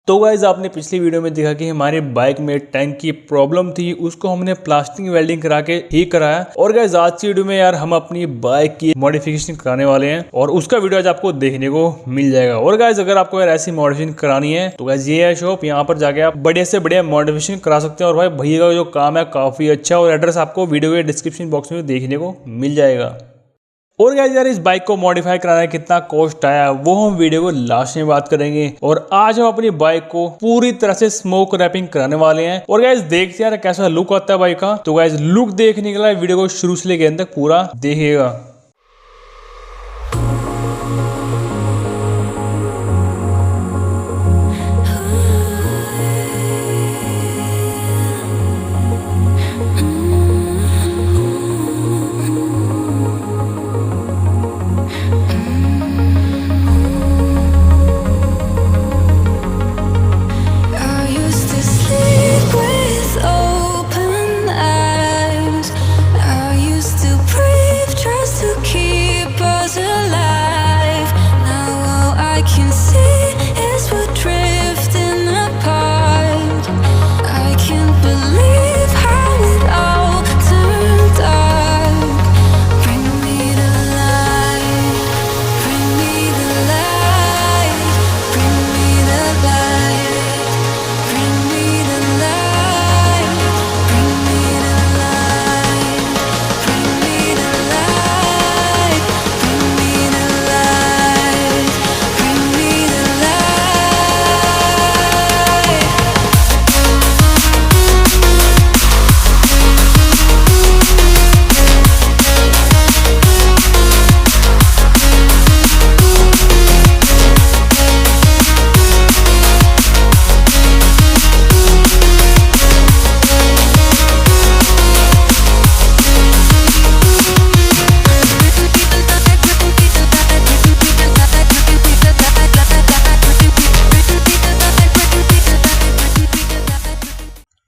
तो गाइज आपने पिछली वीडियो में देखा कि हमारे बाइक में टैंक की प्रॉब्लम थी, उसको हमने प्लास्टिक वेल्डिंग करा के ठीक कराया। और गाइज आज की वीडियो में यार हम अपनी बाइक की मॉडिफिकेशन कराने वाले हैं और उसका वीडियो आज आपको देखने को मिल जाएगा। और गाइज अगर आपको यार ऐसी मॉडिफिकेशन करानी है तो गाइज ये है शॉप, यहाँ पर जाके आप बढ़िया से बढ़िया मॉडिफिकेशन करा सकते हैं। और भाई भैया का जो काम है काफी अच्छा, और एड्रेस आपको वीडियो के डिस्क्रिप्शन बॉक्स में देखने को मिल जाएगा। और गाइस यार इस बाइक को मॉडिफाई कराना कितना कॉस्ट आया वो हम वीडियो को लास्ट में बात करेंगे। और आज हम अपनी बाइक को पूरी तरह से स्मोक रैपिंग कराने वाले हैं। और गाइस देखते हैं यार कैसा लुक आता है बाइक का। तो गाइस लुक देखने के लिए वीडियो को शुरू से लेकर अंत तक पूरा देखिएगा।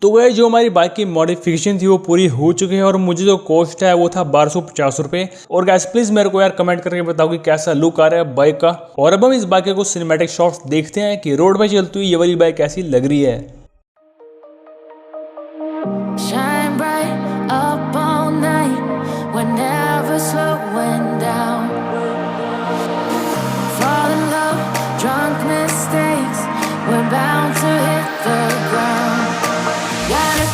तो वह जो हमारी बाइक की मॉडिफिकेशन थी वो पूरी हो चुकी है और मुझे जो कॉस्ट है वो था 1250 रुपये। और गैस प्लीज मेरे को यार कमेंट करके बताओ कि कैसा लुक आ रहा है बाइक का। और अब हम इस बाइक के कुछ सिनेमैटिक शॉट्स देखते हैं कि रोड पे चलती हुई ये वाली बाइक कैसी लग रही है।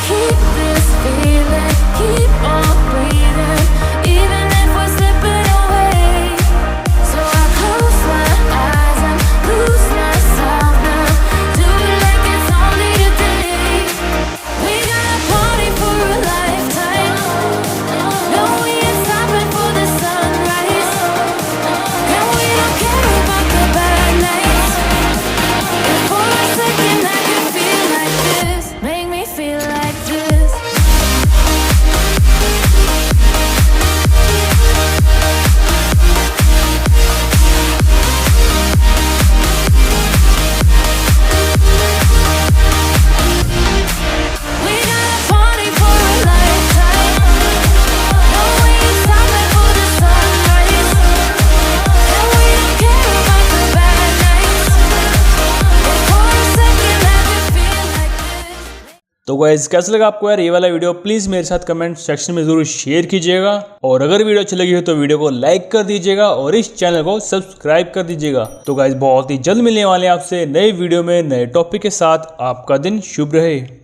Keep this feeling, keep on breathing, even if we're slipping away. So I close my eyes and lose myself now. Do it like it's only today. We got a party for a lifetime. No, we ain't stopping for the sunrise. And we don't care about the bad nights. If for a second I can feel like this, make me feel like this. तो guys कैसा लगा आपको यार ये वाला video, please मेरे साथ comment section में जरूर शेयर कीजिएगा। और अगर वीडियो अच्छी लगी हो तो वीडियो को लाइक कर दीजिएगा और इस चैनल को सब्सक्राइब कर दीजिएगा। तो गाइस बहुत ही जल्द मिलने वाले हैं आपसे नए वीडियो में नए टॉपिक के साथ। आपका दिन शुभ रहे।